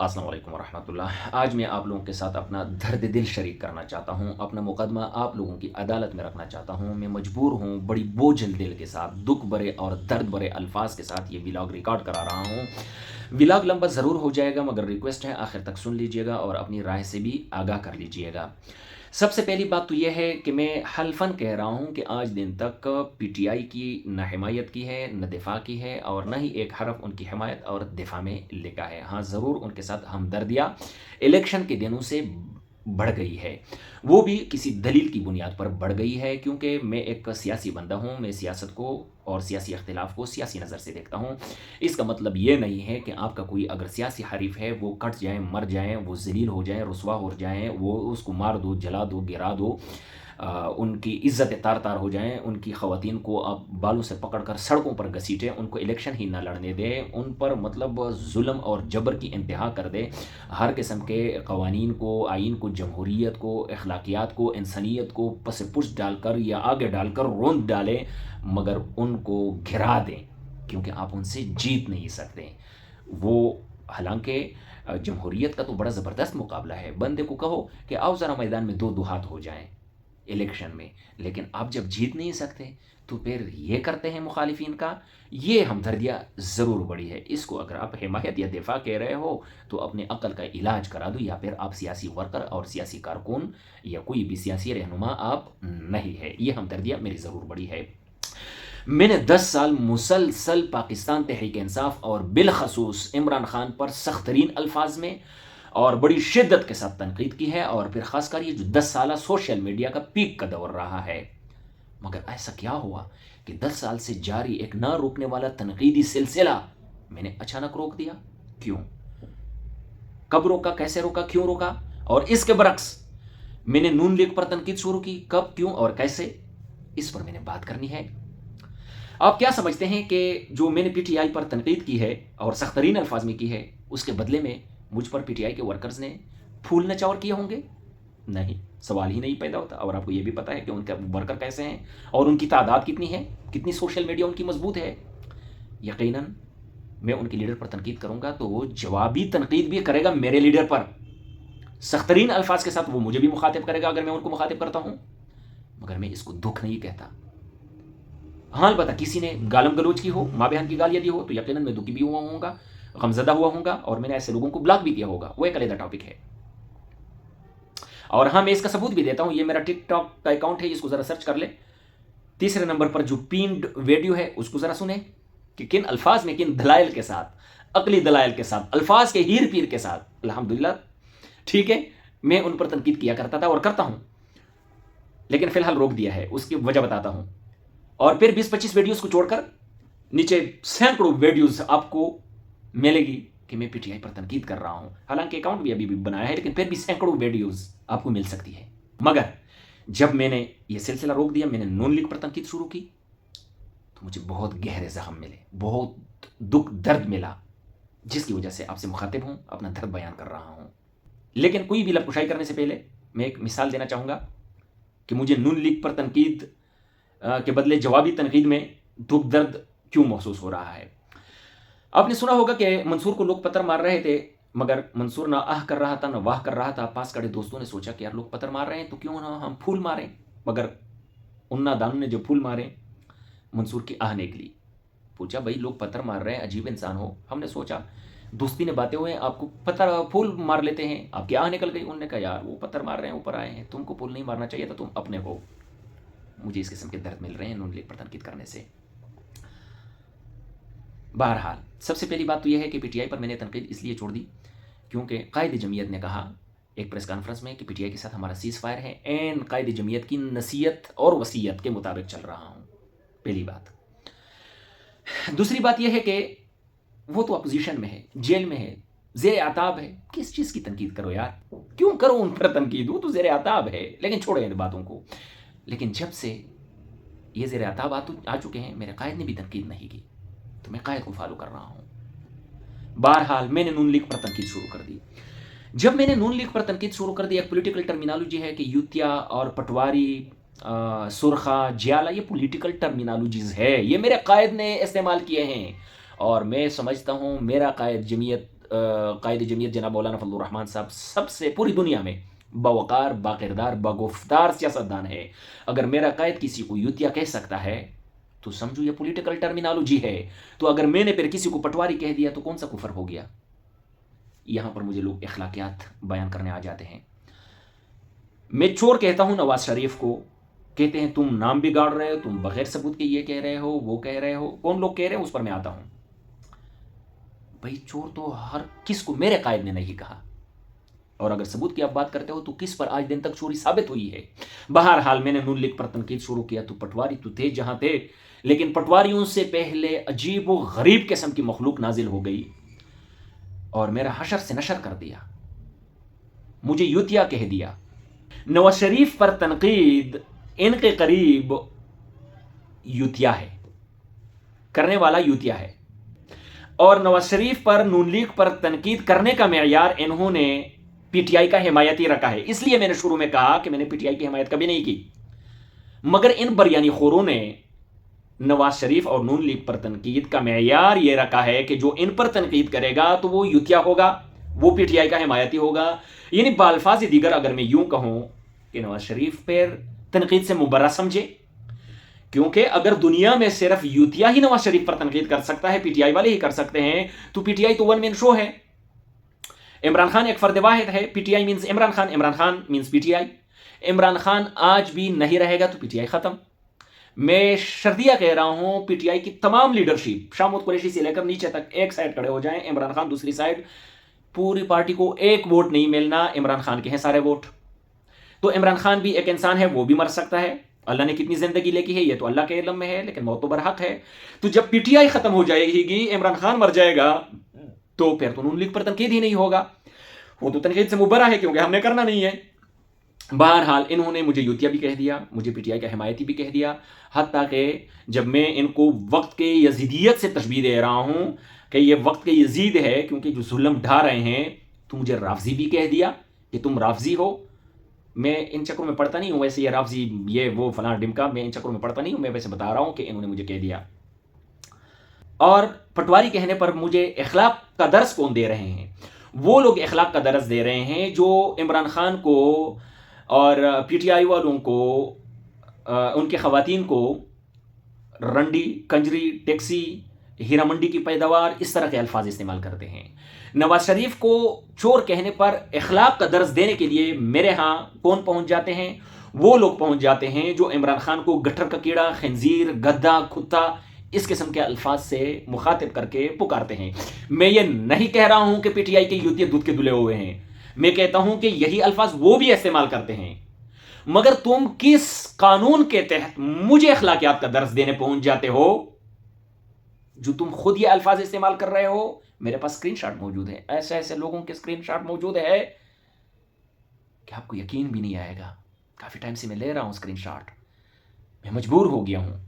السلام علیکم ورحمۃ اللہ۔ آج میں آپ لوگوں کے ساتھ اپنا درد دل شریک کرنا چاہتا ہوں، اپنا مقدمہ آپ لوگوں کی عدالت میں رکھنا چاہتا ہوں۔ میں مجبور ہوں بڑی بوجھل دل کے ساتھ، دکھ بھرے اور درد بھرے الفاظ کے ساتھ یہ ولاگ ریکارڈ کرا رہا ہوں۔ ولاگ لمبا ضرور ہو جائے گا، مگر ریکویسٹ ہے آخر تک سن لیجئے گا اور اپنی رائے سے بھی آگاہ کر لیجئے گا۔ سب سے پہلی بات تو یہ ہے کہ میں حلفاً کہہ رہا ہوں کہ آج دن تک پی ٹی آئی کی نہ حمایت کی ہے، نہ دفاع کی ہے، اور نہ ہی ایک حرف ان کی حمایت اور دفاع میں لکھا ہے۔ ہاں ضرور ان کے ساتھ ہمدردیاں الیکشن کے دنوں سے بڑھ گئی ہے، وہ بھی کسی دلیل کی بنیاد پر بڑھ گئی ہے، کیونکہ میں ایک سیاسی بندہ ہوں۔ میں سیاست کو اور سیاسی اختلاف کو سیاسی نظر سے دیکھتا ہوں۔ اس کا مطلب یہ نہیں ہے کہ آپ کا کوئی اگر سیاسی حریف ہے وہ کٹ جائیں، مر جائیں، وہ ذلیل ہو جائیں، رسوا ہو جائیں، وہ اس کو مار دو، جلا دو، گرا دو، ان کی عزت تار تار ہو جائیں، ان کی خواتین کو آپ بالوں سے پکڑ کر سڑکوں پر گھسیٹیں، ان کو الیکشن ہی نہ لڑنے دیں، ان پر مطلب ظلم اور جبر کی انتہا کر دیں، ہر قسم کے قوانین کو، آئین کو، جمہوریت کو، اخلاقیات کو، انسانیت کو پس پش ڈال کر یا آگے ڈال کر روند ڈالیں، مگر ان کو گھرا دیں، کیونکہ آپ ان سے جیت نہیں سکتے۔ وہ حالانکہ جمہوریت کا تو بڑا زبردست مقابلہ ہے، بندے کو کہو کہ آؤ ذرا میدان میں دو دو ہاتھ ہو جائیں الیکشن میں، لیکن آپ جب جیت نہیں سکتے تو پھر یہ کرتے ہیں مخالفین کا۔ یہ ہمدردیاں ضرور بڑی ہے، اس کو اگر آپ حمایت یا دفاع کہہ رہے ہو تو اپنے عقل کا علاج کرا دو، یا پھر آپ سیاسی ورکر اور سیاسی کارکن یا کوئی بھی سیاسی رہنما آپ نہیں ہے۔ یہ ہمدردیاں میری ضرور بڑی ہے۔ میں نے 10 سال مسلسل پاکستان تحریک انصاف اور بالخصوص عمران خان پر سخت ترین الفاظ میں اور بڑی شدت کے ساتھ تنقید کی ہے، اور پھر خاص کر یہ جو 10 سالہ سوشل میڈیا کا پیک کا دور رہا ہے۔ مگر ایسا کیا ہوا کہ 10 سال سے جاری ایک نہ روکنے والا تنقیدی سلسلہ میں نے اچانک روک دیا؟ کیوں؟ کب روکا، کیسے روکا، کیوں روکا؟ اور اس کے برعکس میں نے نون لیگ پر تنقید شروع کی، کب، کیوں اور کیسے؟ اس پر میں نے بات کرنی ہے۔ آپ کیا سمجھتے ہیں کہ جو میں نے پی ٹی آئی پر تنقید کی ہے اور سخت ترین الفاظ میں کی ہے، اس کے بدلے میں مجھ پر پی ٹی آئی کے ورکرز نے پھول نچاور کیے ہوں گے؟ نہیں، سوال ہی نہیں پیدا ہوتا۔ اور آپ کو یہ بھی پتا ہے کہ ان کے ورکر کیسے ہیں اور ان کی تعداد کتنی ہے، کتنی سوشل میڈیا ان کی مضبوط ہے۔ یقیناً میں ان کے لیڈر پر تنقید کروں گا تو وہ جوابی تنقید بھی کرے گا میرے لیڈر پر، سخت ترین الفاظ کے ساتھ وہ مجھے بھی مخاطب کرے گا اگر میں ان کو مخاطب کرتا ہوں، مگر میں اس کو دکھ نہیں کہتا۔ ہاں البتہ کسی نے گالم گلوچ کی ہو، ماں بہن کی گالیاں دی ہو، تو یقیناً میں دکھی بھی ہوا ہوں گا، غمزدہ ہوا ہوں گا، اور میں نے ایسے لوگوں کو بلاک بھی کیا ہوگا، وہ ایک علیحدہ ٹاپک ہے۔ اور ہاں میں اس کا ثبوت بھی دیتا ہوں، یہ میرا ٹک ٹاک کا اکاؤنٹ ہے، اس کو ذرا سرچ کر لے۔ تیسرے نمبر پر جو پینڈ ویڈیو ہے اس کو ذرا سنیں کہ کن الفاظ میں، کن دلائل کے ساتھ، عقلی دلائل کے ساتھ، الفاظ کے ہیر پیر کے ساتھ، الحمدللہ ٹھیک ہے، میں ان پر تنقید کیا کرتا تھا اور کرتا ہوں، لیکن فی الحال روک دیا ہے۔ اس کی وجہ بتاتا ہوں۔ اور پھر 20-25 ویڈیوز کو چھوڑ کر نیچے سینکڑوں ویڈیوز آپ کو ملے گی کہ میں پی ٹی آئی پر تنقید کر رہا ہوں، حالانکہ اکاؤنٹ بھی ابھی بھی بنایا ہے، لیکن پھر بھی سینکڑوں ویڈیوز آپ کو مل سکتی ہے۔ مگر جب میں نے یہ سلسلہ روک دیا، میں نے نون لیگ پر تنقید شروع کی، تو مجھے بہت گہرے زخم ملے، بہت دکھ درد ملا، جس کی وجہ سے آپ سے مخاطب ہوں، اپنا درد بیان کر رہا ہوں۔ لیکن کوئی بھی لب کشائی کرنے سے پہلے میں ایک مثال دینا چاہوں گا کہ مجھے نون لیگ پر تنقید کے بدلے جوابی تنقید میں دکھ درد کیوں محسوس ہو رہا ہے۔ آپ نے سنا ہوگا کہ منصور کو لوگ پتھر مار رہے تھے، مگر منصور نہ آہ کر رہا تھا نہ واہ کر رہا تھا۔ پاس کھڑے دوستوں نے سوچا کہ یار لوگ پتھر مار رہے ہیں تو کیوں نہ ہم پھول ماریں، مگر ان نادانوں نے جو پھول مارے، منصور کی آہ نکلی۔ پوچھا بھائی لوگ پتھر مار رہے ہیں، عجیب انسان ہو۔ ہم نے سوچا دوستی نے باتیں ہوئے، آپ کو پتھر پھول مار لیتے ہیں، آپ کی آہ نکل گئی۔ انہوں نے کہا یار وہ پتھر مار رہے ہیں، اوپر آئے ہیں، تم کو پھول نہیں مارنا چاہیے تھا، تم اپنے ہو۔ مجھے اس قسم کے درد مل رہے ہیں نون لیگ پر تنقید کرنے سے۔ بہرحال سب سے پہلی بات تو یہ ہے کہ پی ٹی آئی پر میں نے تنقید اس لیے چھوڑ دی کیونکہ قائد جمعیت نے کہا ایک پریس کانفرنس میں کہ پی ٹی آئی کے ساتھ ہمارا سیز فائر ہے، این قائد جمعیت کی نصیحت اور وصیت کے مطابق چل رہا ہوں، پہلی بات۔ دوسری بات یہ ہے کہ وہ تو اپوزیشن میں ہے، جیل میں ہے، زیر عتاب ہے، کس چیز کی تنقید کرو یار، کیوں کرو ان پر تنقید، وہ تو زیر عتاب ہے، لیکن چھوڑیں ان باتوں کو۔ لیکن جب سے یہ زیر عتاب آ چکے ہیں، میرے قائد نے بھی تنقید نہیں کی، تو میں قائد کو فالو کر رہا ہوں۔ بہرحال میں نے نون لیگ پر تنقید شروع کر دی۔ جب میں نے نون لیگ پر تنقید شروع کر دی، ایک پولیٹیکل ٹرمینالوجی ہے کہ یوتیا اور پٹواری، سرخا، جیالہ، یہ پولیٹیکل ٹرمینالوجیز ہے، یہ میرے قائد نے استعمال کیے ہیں، اور میں سمجھتا ہوں میرا قائد جمعیت قائد جمعیت جناب مولانا فضل الرحمان صاحب سب سے پوری دنیا میں باوقار، باکردار، باگفتار سیاستدان ہے. اگر میرا قائد کسی کو یوتیا کہہ سکتا ہے تو سمجھو یہ پولیٹیکل ٹرمینالوجی ہے. تو اگر میں نے پھر کسی کو پٹواری کہہ دیا تو کون سا کفر ہو گیا؟ یہاں پر مجھے لوگ اخلاقیات بیان کرنے آ جاتے ہیں. میں چور کہتا ہوں نواز شریف کو، کہتے ہیں تم نام بگاڑ رہے ہو، تم بغیر ثبوت کے یہ کہہ رہے ہو، وہ کہہ رہے ہو. کون لوگ کہہ رہے ہیں اس پر میں آتا ہوں. بھائی چور تو ہر کس کو میرے قائد نے نہیں کہا، اور اگر ثبوت کی آپ بات کرتے ہو تو کس پر آج دن تک چوری ثابت ہوئی ہے؟ بہرحال میں نے نون لیگ پر تنقید شروع کیا تو پٹواری تو تھے جہاں تھے، لیکن پٹواریوں سے پہلے عجیب و غریب قسم کی مخلوق نازل ہو گئی اور میرا حشر سے نشر کر دیا، مجھے یوتیا کہہ دیا. نواز شریف پر تنقید ان کے قریب یوتیا ہے، کرنے والا یوتیا ہے. اور نواز شریف پر نون لیگ پر تنقید کرنے کا معیار انہوں نے پی ٹی آئی کا حمایتی رکھا ہے. اس لیے میں نے شروع میں کہا کہ میں نے پی ٹی آئی کی حمایت کبھی نہیں کی، مگر ان بریانی خوروں نے نواز شریف اور نون لیگ پر تنقید کا معیار یہ رکھا ہے کہ جو ان پر تنقید کرے گا تو وہ یوتیا ہوگا، وہ پی ٹی آئی کا حمایتی ہوگا. یعنی بالفاظ دیگر اگر میں یوں کہوں کہ نواز شریف پر تنقید سے مبرہ سمجھے، کیونکہ اگر دنیا میں صرف یوتیا ہی نواز شریف پر تنقید کر سکتا ہے، پی ٹی آئی والے ہی کر سکتے ہیں، تو پی ٹی آئی تو ون مین شو ہے. عمران خان ایک فرد واحد ہے، P T I means Imran Khan, Imran Khan means P T I. Imran Khan آج بھی نہیں رہے گا تو پی ٹی آئی ختم. میں شردیہ کہہ رہا ہوں، پی ٹی آئی کی تمام لیڈرشپ شامت قریشی سے لے کر نیچے تک ایک سائڈ کھڑے ہو جائیں، عمران خان دوسری سائڈ. پوری پارٹی کو ایک ووٹ نہیں ملنا، عمران خان کے ہیں سارے ووٹ. تو عمران خان بھی ایک انسان ہے، وہ بھی مر سکتا ہے. اللہ نے کتنی زندگی لکھی ہے یہ تو اللہ کے علم میں ہے، لیکن موت تو برحق ہے. تو جب پی ٹی آئی ختم ہو جائے گی، عمران خان مر جائے گا، تو پھر تو نون لیگ پر تنقید ہی نہیں ہوگا. وہ تو تنقید سے مبرہ ہے کیونکہ ہم نے کرنا نہیں ہے. بہرحال انہوں نے مجھے یوتیا بھی کہہ دیا، مجھے پی ٹی آئی کا حمایتی بھی کہہ دیا، حتیٰ کہ جب میں ان کو وقت کے یزیدیت سے تشبیہ دے رہا ہوں کہ یہ وقت کے یزید ہے کیونکہ جو ظلم ڈھا رہے ہیں، تو مجھے رافضی بھی کہہ دیا کہ تم رافضی ہو. میں ان چکروں میں پڑھتا نہیں ہوں، ویسے یہ رافضی یہ وہ فلاں ڈمکا، میں ان چکروں میں پڑھتا نہیں ہوں. میں ویسے بتا رہا ہوں کہ انہوں نے مجھے کہہ دیا. اور پٹواری کہنے پر مجھے اخلاق کا درس کون دے رہے ہیں؟ وہ لوگ اخلاق کا درس دے رہے ہیں جو عمران خان کو اور پی ٹی آئی والوں کو، ان کے خواتین کو رنڈی، کنجری، ٹیکسی، ہیرا منڈی کی پیداوار، اس طرح کے الفاظ استعمال کرتے ہیں. نواز شریف کو چور کہنے پر اخلاق کا درس دینے کے لیے میرے ہاں کون پہنچ جاتے ہیں؟ وہ لوگ پہنچ جاتے ہیں جو عمران خان کو گٹر کا کیڑا، خنزیر، گدھا، کتا، اس قسم کے الفاظ سے مخاطب کر کے پکارتے ہیں. میں یہ نہیں کہہ رہا ہوں کہ پی ٹی آئی کے یوتیا دودھ کے دلے ہوئے ہیں، میں کہتا ہوں کہ یہی الفاظ وہ بھی استعمال کرتے ہیں. مگر تم کس قانون کے تحت مجھے اخلاقیات کا درس دینے پہنچ جاتے ہو جو تم خود یہ الفاظ استعمال کر رہے ہو؟ میرے پاس اسکرین شاٹ موجود ہے، ایسے ایسے لوگوں کے اسکرین شاٹ موجود ہے کہ آپ کو یقین بھی نہیں آئے گا. کافی ٹائم سے میں لے رہا ہوں اسکرین شاٹ، میں مجبور ہو گیا ہوں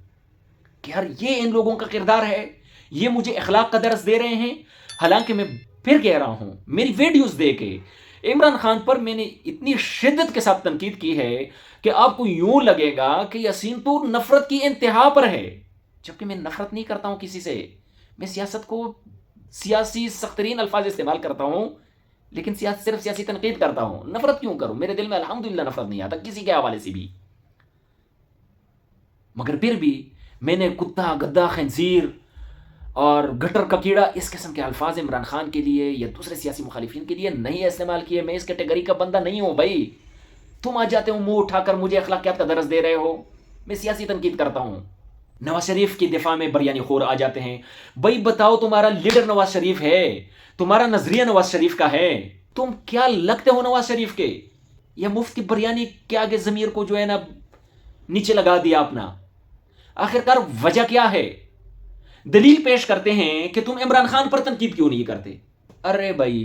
کہ یار یہ ان لوگوں کا کردار ہے، یہ مجھے اخلاق کا درس دے رہے ہیں. حالانکہ میں پھر کہہ رہا ہوں، میری ویڈیوز دے کے عمران خان پر میں نے اتنی شدت کے ساتھ تنقید کی ہے کہ آپ کو یوں لگے گا کہ یاسین تو نفرت کی انتہا پر ہے، جبکہ میں نفرت نہیں کرتا ہوں کسی سے. میں سیاست کو سیاسی سخت ترین الفاظ استعمال کرتا ہوں، لیکن صرف سیاسی تنقید کرتا ہوں. نفرت کیوں کروں؟ میرے دل میں الحمدللہ نفرت نہیں آتا کسی کے حوالے سے بھی. مگر پھر بھی میں نے کتا، گدھا، خنزیر اور گٹر کا کیڑا اس قسم کے الفاظ عمران خان کے لیے یا دوسرے سیاسی مخالفین کے لیے نہیں استعمال کیے. میں اس کیٹیگری کا بندہ نہیں ہوں. بھائی تم آ جاتے ہو منہ اٹھا کر مجھے اخلاقیات کا درس دے رہے ہو، میں سیاسی تنقید کرتا ہوں. نواز شریف کی دفاع میں بریانی خور آ جاتے ہیں. بھائی بتاؤ، تمہارا لیڈر نواز شریف ہے، تمہارا نظریہ نواز شریف کا ہے، تم کیا لگتے ہو نواز شریف کے؟ یا مفتی بریانی کے آگے ضمیر کو جو ہے نا نیچے لگا دیا اپنا؟ آخرکار وجہ کیا ہے؟ دلیل پیش کرتے ہیں کہ تم عمران خان پر تنقید کیوں نہیں کرتے. ارے بھائی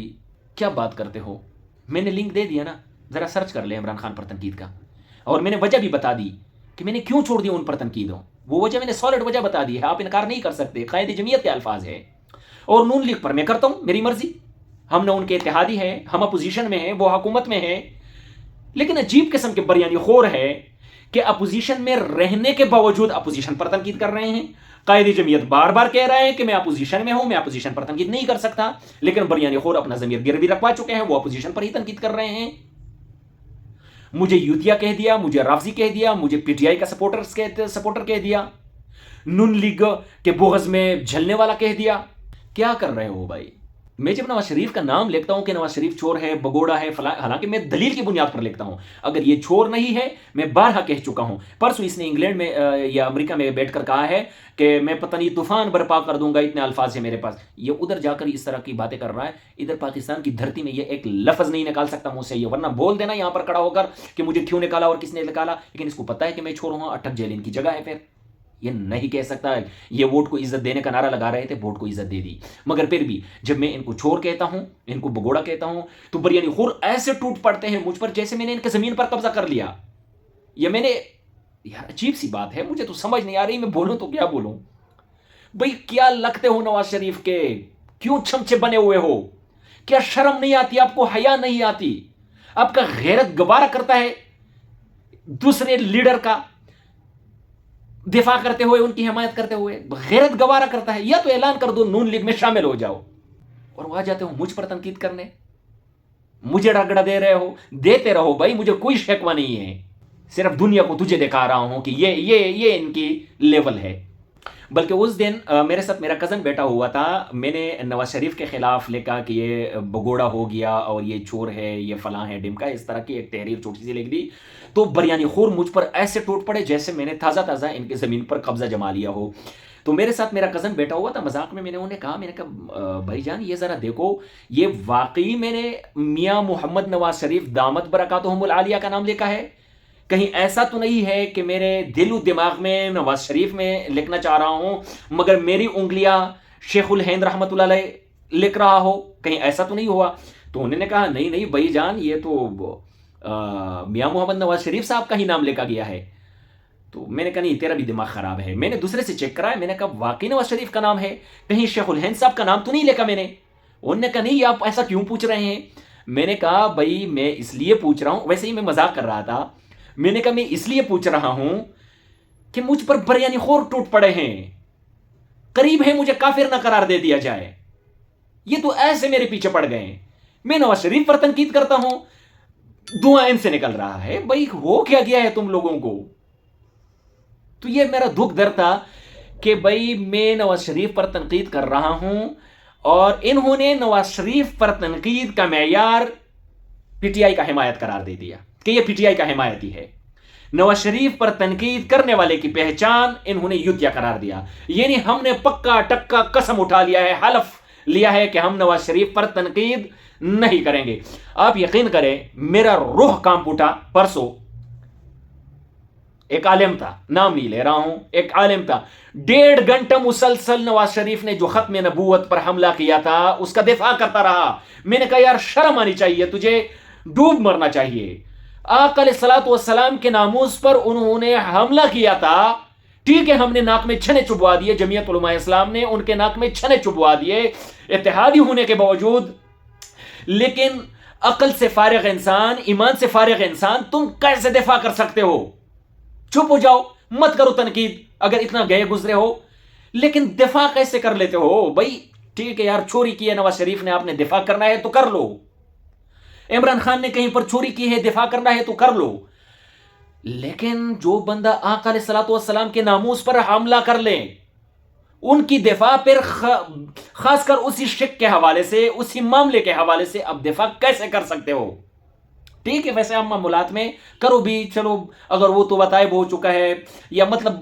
کیا بات کرتے ہو؟ میں نے لنک دے دیا نا، ذرا سرچ کر لیں عمران خان پر تنقید کا. اور میں نے وجہ بھی بتا دی کہ میں نے کیوں چھوڑ دیا ان پر تنقیدوں. وہ وجہ میں نے سالڈ وجہ بتا دی ہے، آپ انکار نہیں کر سکتے. قائد جمعیت کے الفاظ ہے. اور نون لیگ پر میں کرتا ہوں، میری مرضی. ہم نہ ان کے اتحادی ہیں، ہم اپوزیشن میں ہیں، وہ حکومت میں ہیں. لیکن عجیب قسم کے بریانی خور ہے کہ اپوزیشن میں رہنے کے باوجود اپوزیشن پر تنقید کر رہے ہیں. قائد جمعیت بار بار کہہ رہے ہیں کہ میں اپوزیشن میں ہوں, میں اپوزیشن پر تنقید نہیں کر سکتا, لیکن بریانی خور اپنا ضمیر گروی رکھوا چکے ہیں, وہ اپوزیشن پر ہی تنقید کر رہے ہیں. مجھے یوتیا کہہ دیا, مجھے رافضی کہہ دیا, مجھے پی ٹی آئی کا سپورٹر کہہ دیا, نون لیگ کے بغض میں جھلنے والا کہہ دیا. کیا کر رہے ہو بھائی؟ میں جب نواز شریف کا نام لکھتا ہوں کہ نواز شریف چور ہے, بگوڑا ہے, فلاں, حالانکہ میں دلیل کی بنیاد پر لکھتا ہوں. اگر یہ چور نہیں ہے, میں بارہا کہہ چکا ہوں. پرسوں اس نے انگلینڈ میں یا امریکہ میں بیٹھ کر کہا ہے کہ میں پتہ نہیں طوفان برپا کر دوں گا, اتنے الفاظ ہیں میرے پاس. یہ ادھر جا کر اس طرح کی باتیں کر رہا ہے, ادھر پاکستان کی دھرتی میں یہ ایک لفظ نہیں نکال سکتا منہ سے, یہ ورنہ بول دینا یہاں پر کھڑا ہو کر کہ مجھے کیوں نکالا اور کس نے نکالا. لیکن اس کو پتا ہے کہ میں چور ہوں, اٹک جیل ان کی جگہ ہے. پھر یہ نہیں کہہ سکتا ہے. یہ ووٹ کو عزت دینے کا نعرہ لگا رہے تھے, ووٹ کو عزت دے دی. مگر پھر بھی جب میں ان کو چور کہتا ہوں, ان کو بگوڑا کہتا ہوں, تو بریانی خور ایسے ٹوٹ پڑتے ہیں مجھ پر جیسے میں نے ان کے زمین پر قبضہ کر لیا. یہ میں نے, یار عجیب سی بات ہے, مجھے تو سمجھ نہیں آ رہی, میں بولوں تو کیا بولوں. بھئی کیا لگتے ہو نواز شریف کے؟ کیوں چمچے بنے ہوئے ہو؟ کیا شرم نہیں آتی آپ کو؟ حیا نہیں آتی؟ آپ کا غیرت گوارا کرتا ہے دوسرے لیڈر کا دفاع کرتے ہوئے, ان کی حمایت کرتے ہوئے غیرت گوارا کرتا ہے؟ یا تو اعلان کر دو نون لیگ میں شامل ہو جاؤ, اور وہ آ جاتے ہو مجھ پر تنقید کرنے. مجھے رگڑا دے رہے ہو, دیتے رہو بھائی, مجھے کوئی شکوہ نہیں ہے. صرف دنیا کو تجھے دکھا رہا ہوں کہ یہ ان کی لیول ہے. بلکہ اس دن میرے ساتھ میرا کزن بیٹا ہوا تھا, میں نے نواز شریف کے خلاف لکھا کہ یہ بگوڑا ہو گیا اور یہ چور ہے, یہ فلاں ہے, ڈمکا, اس طرح کی ایک تحریر چھوٹی سی لکھ دی. تو بریانی خور مجھ پر ایسے ٹوٹ پڑے جیسے میں نے تازہ ان کی زمین پر قبضہ جما لیا ہو. تو میرے ساتھ میرا کزن بیٹا ہوا تھا, مذاق میں نے انہیں کہا بھائی جان یہ ذرا دیکھو, یہ واقعی میں نے میاں محمد نواز شریف دامت برکاتہم العالیہ کا نام لکھا ہے؟ کہیں ایسا تو نہیں ہے کہ میرے دل و دماغ میں نواز شریف میں لکھنا چاہ رہا ہوں مگر میری انگلیاں شیخ الہند رحمت اللہ علیہ لکھ رہا ہو؟ کہیں ایسا تو نہیں ہوا؟ تو انہوں نے کہا نہیں بھائی جان, یہ تو میاں محمد نواز شریف صاحب کا ہی نام لکھا گیا ہے. تو میں نے کہا نہیں, تیرا بھی دماغ خراب ہے. میں نے دوسرے سے چیک کرایا, میں نے کہا واقعی نواز شریف کا نام ہے, کہیں شیخ الہند صاحب کا نام تو نہیں لکھا میں نے؟ انہوں نے کہا نہیں, آپ ایسا کیوں پوچھ رہے ہیں؟ میں نے کہا بھائی میں اس لیے پوچھ رہا ہوں, ویسے ہی میں مذاق کر رہا تھا, میں نے کہا میں اس لیے پوچھ رہا ہوں کہ مجھ پر بریانی خور ٹوٹ پڑے ہیں, قریب ہے مجھے کافر نہ قرار دے دیا جائے. یہ تو ایسے میرے پیچھے پڑ گئے ہیں. میں نواز شریف پر تنقید کرتا ہوں, دھواں ان سے نکل رہا ہے. بھائی ہو کیا گیا ہے تم لوگوں کو؟ تو یہ میرا دکھ درد تھا کہ بھائی میں نواز شریف پر تنقید کر رہا ہوں اور انہوں نے نواز شریف پر تنقید کا معیار پی ٹی آئی کا حمایت قرار دے دیا کہ یہ پی ٹی آئی کا حمایتی ہے. نواز شریف پر تنقید کرنے والے کی پہچان انہوں نے یوتیا قرار دیا. یعنی ہم نے پکا ٹکا قسم اٹھا لیا ہے, حلف لیا ہے کہ ہم نواز شریف پر تنقید نہیں کریں گے. آپ یقین کریں میرا روح کانپ اٹھا. پرسوں ایک عالم تھا, نام نہیں لے رہا ہوں, ایک عالم تھا, 1.5 گھنٹہ مسلسل نواز شریف نے جو ختم نبوت پر حملہ کیا تھا اس کا دفاع کرتا رہا. میں نے کہا یار شرم آنی چاہیے, تجھے ڈوب مرنا چاہیے. آقا علیہ الصلوۃ والسلام کے ناموس پر انہوں نے حملہ کیا تھا. ٹھیک ہے ہم نے ناک میں چھنے چبوا دیے, جمعیت علماء اسلام نے ان کے ناک میں چھنے چبوا دیے اتحادی ہونے کے باوجود, لیکن عقل سے فارغ انسان, ایمان سے فارغ انسان, تم کیسے دفاع کر سکتے ہو؟ چپ ہو جاؤ, مت کرو تنقید اگر اتنا گئے گزرے ہو. لیکن دفاع کیسے کر لیتے ہو بھائی؟ ٹھیک ہے یار چوری کی ہے نواز شریف نے, آپ نے دفاع کرنا ہے تو کر لو. عمران خان نے کہیں پر چوری کی ہے, دفاع کرنا ہے تو کر لو. لیکن جو بندہ آقا علیہ الصلوۃ والسلام کے ناموس پر حملہ کر لے, ان کی دفاع پھر خاص کر اسی شک کے حوالے سے, اسی معاملے کے حوالے سے, اب دفاع کیسے کر سکتے ہو؟ ٹھیک ہے ویسے ہم معاملات میں کرو بھی, چلو اگر وہ تو بتائے ہو چکا ہے, یا مطلب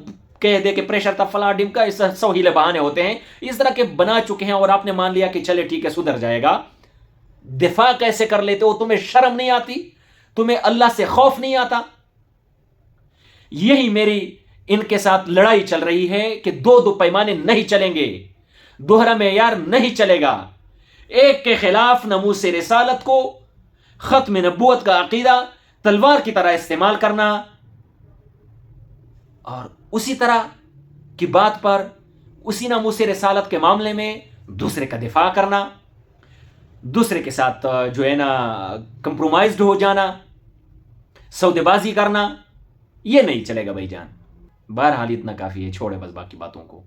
کہہ دے کہ پریشر تھا فلاں ڈمکا, اس سو ہیلے بہانے ہوتے ہیں, اس طرح کے بنا چکے ہیں اور آپ نے مان لیا کہ چلے ٹھیک ہے سدھر جائے گا. دفاع کیسے کر لیتے ہو؟ تمہیں شرم نہیں آتی؟ تمہیں اللہ سے خوف نہیں آتا؟ یہی میری ان کے ساتھ لڑائی چل رہی ہے کہ دو پیمانے نہیں چلیں گے, دوہرا معیار نہیں چلے گا. ایک کے خلاف ناموس رسالت کو, ختم نبوت کا عقیدہ تلوار کی طرح استعمال کرنا, اور اسی طرح کی بات پر, اسی ناموس رسالت کے معاملے میں دوسرے کا دفاع کرنا, دوسرے کے ساتھ جو ہے نا کمپرومائزڈ ہو جانا, سودے بازی کرنا, یہ نہیں چلے گا بھائی جان۔ بہرحال اتنا کافی ہے، چھوڑے بس باقی باتوں کو۔